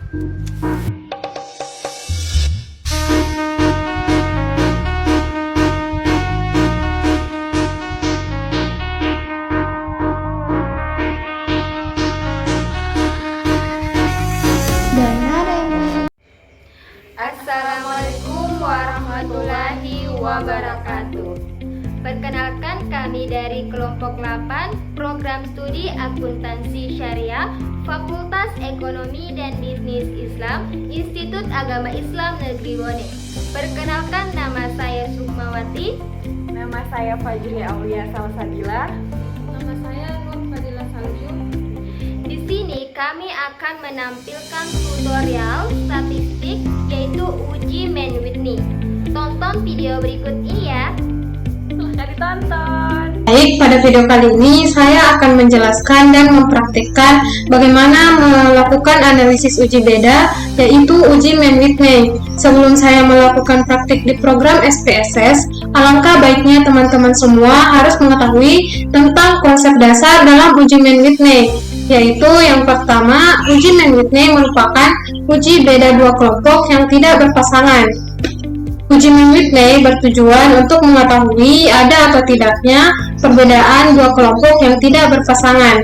Assalamualaikum warahmatullahi wabarakatuh. Perkenalkan, kami dari kelompok 8 Program Studi Akuntansi Syariah Fakultas Ekonomi dan Bisnis Islam Institut Agama Islam Negeri Bone. Perkenalkan, nama saya Sukmawati. Nama saya Fajri Aulia Salsabila. Nama saya Nur Fadila Salju. Di sini kami akan menampilkan tutorial statistik yaitu uji Mann-Whitney. Tonton video berikut ini ya. Silahkan ditonton. Baik, pada video kali ini saya akan menjelaskan dan mempraktikkan bagaimana melakukan analisis uji beda, yaitu uji Mann-Whitney. Sebelum saya melakukan praktik di program SPSS, alangkah baiknya teman-teman semua harus mengetahui tentang konsep dasar dalam uji Mann-Whitney, yaitu yang pertama, uji Mann-Whitney merupakan uji beda dua kelompok yang tidak berpasangan. Uji Mann-Whitney bertujuan untuk mengetahui ada atau tidaknya perbedaan dua kelompok yang tidak berpasangan.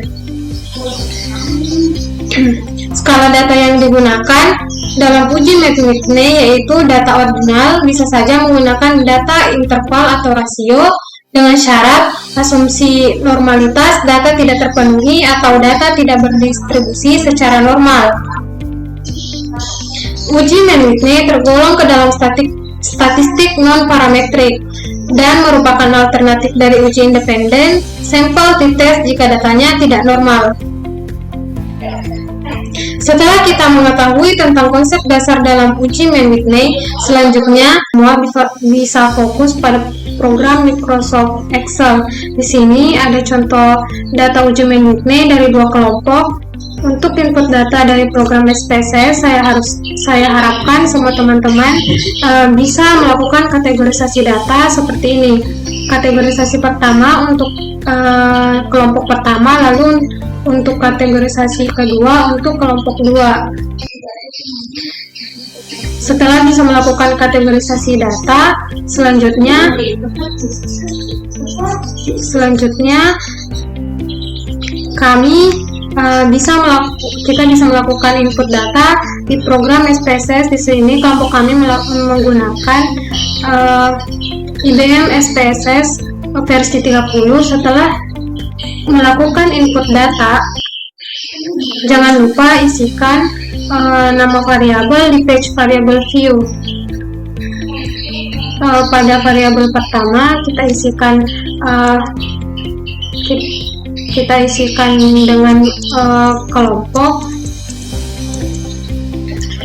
Skala data yang digunakan dalam uji Mann-Whitney yaitu data ordinal, bisa saja menggunakan data interval atau rasio dengan syarat asumsi normalitas data tidak terpenuhi atau data tidak berdistribusi secara normal. Uji Mann-Whitney tergolong ke dalam statistik non-parametrik dan merupakan alternatif dari uji independen sampel t-test jika datanya tidak normal. Setelah kita mengetahui tentang konsep dasar dalam uji Mann-Whitney, selanjutnya semua bisa fokus pada program Microsoft Excel. Di sini ada contoh data uji Mann-Whitney dari dua kelompok. Untuk input data dari program SPSS, saya harapkan semua teman-teman bisa melakukan kategorisasi data seperti ini. Kategorisasi pertama untuk kelompok pertama, lalu untuk kategorisasi kedua untuk kelompok 2. Setelah bisa melakukan kategorisasi data, selanjutnya kita bisa melakukan input data di program SPSS. Di sini kelompok kami menggunakan IBM SPSS versi 30. Setelah melakukan input data, jangan lupa isikan nama variabel di page variable view. Pada variabel pertama kita isikan dengan kelompok,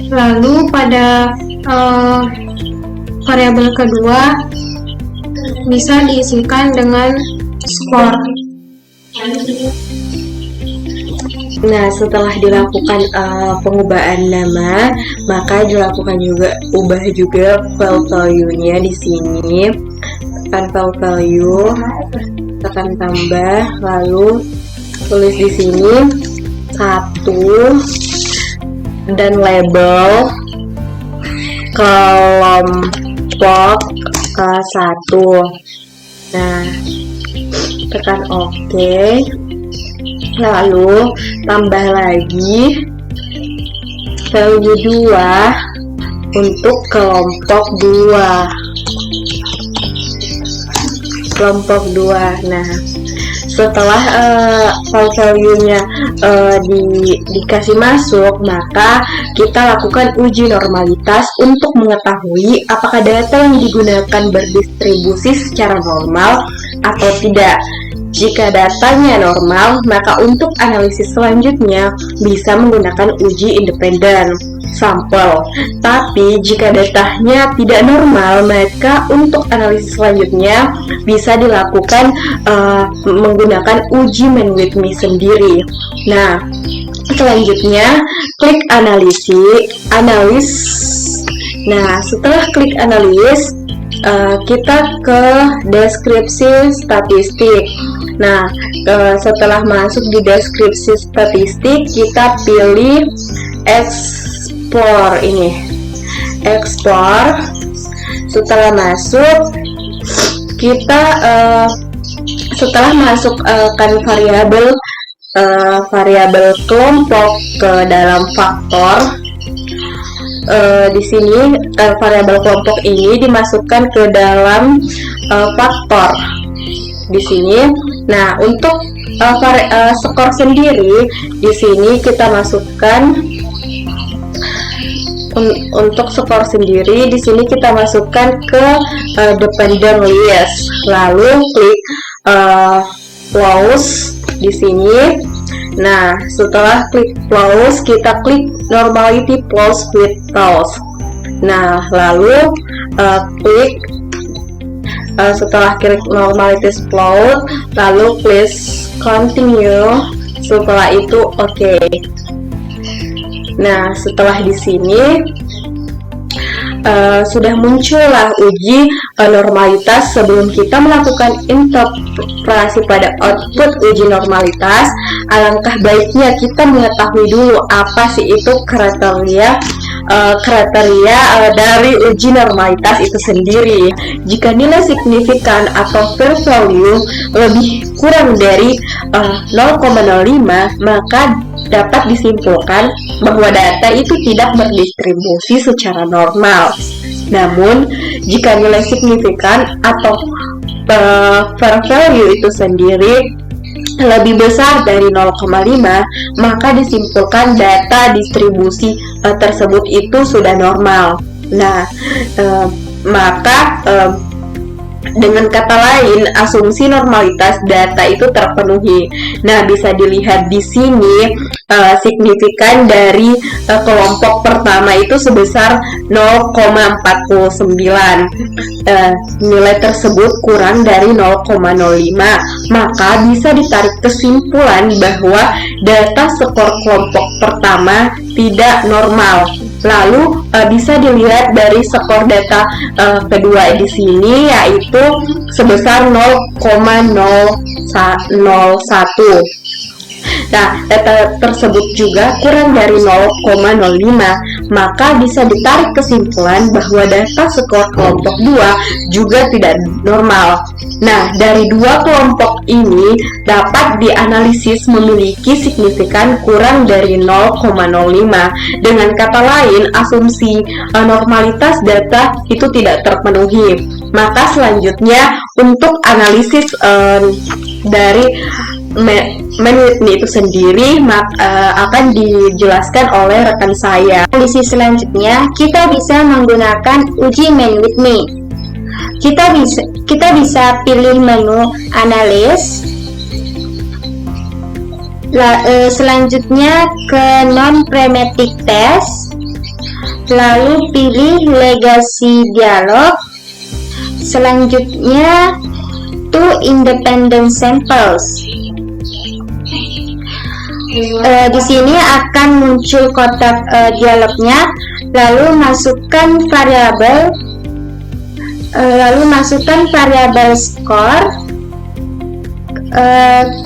lalu pada variabel kedua bisa diisikan dengan skor. Nah, setelah dilakukan pengubahan nama, maka dilakukan ubah juga file value-nya di sini. Tekan file value, tekan tambah, lalu tulis di sini 1 dan label kelompok 1. Nah, tekan OK, lalu tambah lagi value 2 untuk kelompok 2. Nah, setelah file value-nya dikasih masuk, maka kita lakukan uji normalitas untuk mengetahui apakah data yang digunakan berdistribusi secara normal atau tidak. Jika datanya normal, maka untuk analisis selanjutnya bisa menggunakan uji independen sampel. Tapi jika datanya tidak normal, maka untuk analisis selanjutnya bisa dilakukan menggunakan uji Mann-Whitney sendiri. Nah, selanjutnya klik analis. Nah, setelah klik analis, kita ke deskripsi statistik. Nah, setelah masuk di deskripsi statistik, kita pilih explore ini. Explore. Setelah masuk, kita setelah masukkan variabel kelompok ke dalam faktor, di sini variabel kelompok ini dimasukkan ke dalam faktor di sini. Nah, untuk skor sendiri di sini kita masukkan. Untuk skor sendiri di sini kita masukkan ke dependent list, lalu klik close di sini. Nah, setelah klik close, kita klik normality close with close. Nah, lalu klik setelah klik normality close, lalu please continue. Setelah itu oke. Nah, setelah di sini sudah muncullah uji normalitas. Sebelum kita melakukan interpretasi pada output uji normalitas, alangkah baiknya kita mengetahui dulu apa sih itu kriteria dari uji normalitas itu sendiri. Jika nilai signifikan atau fair value lebih kurang dari 0,05, maka dapat disimpulkan bahwa data itu tidak berdistribusi secara normal. Namun, jika nilai signifikan atau fair value itu sendiri lebih besar dari 0,5, maka disimpulkan data distribusi tersebut itu sudah normal. Nah, maka dengan kata lain, asumsi normalitas data itu terpenuhi. Nah, bisa dilihat di sini signifikan dari kelompok pertama itu sebesar 0,49. Nilai tersebut kurang dari 0,05, maka bisa ditarik kesimpulan bahwa data skor kelompok pertama tidak normal. Lalu bisa dilihat dari skor data kedua di sini, yaitu sebesar 0,001. Nah, data tersebut juga kurang dari 0,05, maka bisa ditarik kesimpulan bahwa data skor kelompok 2 juga tidak normal. Nah, dari dua kelompok ini dapat dianalisis memiliki signifikan kurang dari 0,05. Dengan kata lain, asumsi normalitas data itu tidak terpenuhi. Maka selanjutnya untuk analisis dari Mann-Whitney itu sendiri akan dijelaskan oleh rekan saya. Analisis selanjutnya kita bisa menggunakan uji Mann-Whitney. Kita bisa pilih menu analis. Selanjutnya ke non-pragmatic test. Lalu pilih legacy dialog. Selanjutnya two independent samples. Di sini akan muncul kotak dialognya, lalu masukkan variabel skor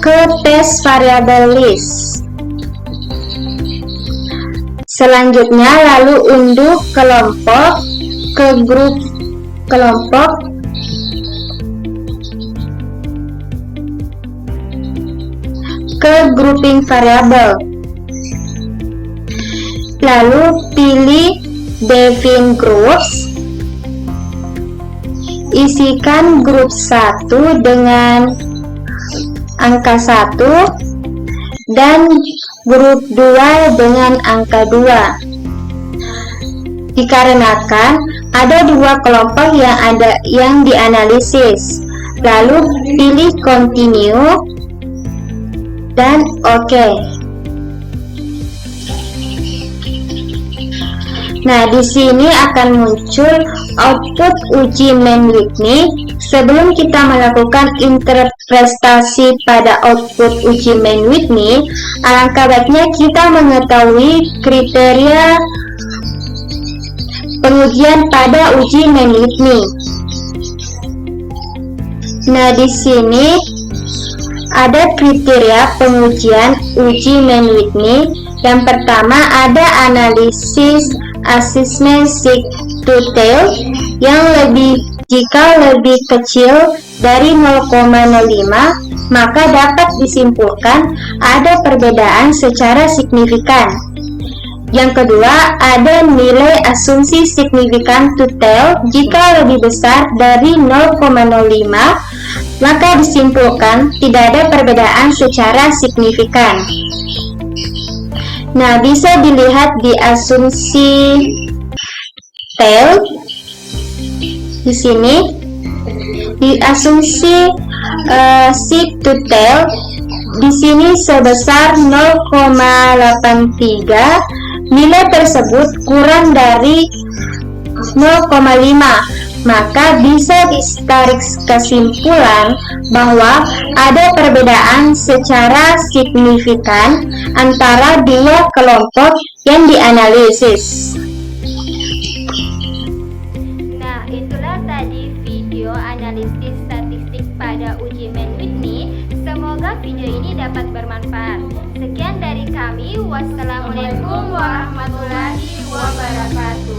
ke test variabel list. Selanjutnya lalu unduh kelompok ke grup kelompok ke grouping variabel. Lalu pilih define groups. Isikan grup 1 dengan angka 1 dan grup 2 dengan angka 2. Dikarenakan ada dua kelompok yang dianalisis. Lalu pilih continue dan oke. Nah, di sini akan muncul output uji Mann-Whitney. Sebelum kita melakukan interpretasi pada output uji Mann-Whitney, alangkah baiknya kita mengetahui kriteria pengujian pada uji Mann-Whitney. Nah, di sini ada kriteria pengujian uji Mann-Whitney, Yang pertama ada analisis assessment sign-to-tail jika lebih kecil dari 0,05 maka dapat disimpulkan ada perbedaan secara signifikan. Yang kedua, ada nilai asumsi signifikan to tail jika lebih besar dari 0,05 maka disimpulkan tidak ada perbedaan secara signifikan. Nah, bisa dilihat di asumsi tail di sini. Di asumsi sig to tail di sini sebesar 0,83, nilai tersebut kurang dari 0,5, maka bisa ditarik kesimpulan bahwa ada perbedaan secara signifikan antara dua kelompok yang dianalisis. Nah, itulah tadi video analisis statistik pada uji Mann-Whitney. Semoga video ini dapat bermanfaat. Sekian dari kami. Wassalamualaikum warahmatullahi wabarakatuh.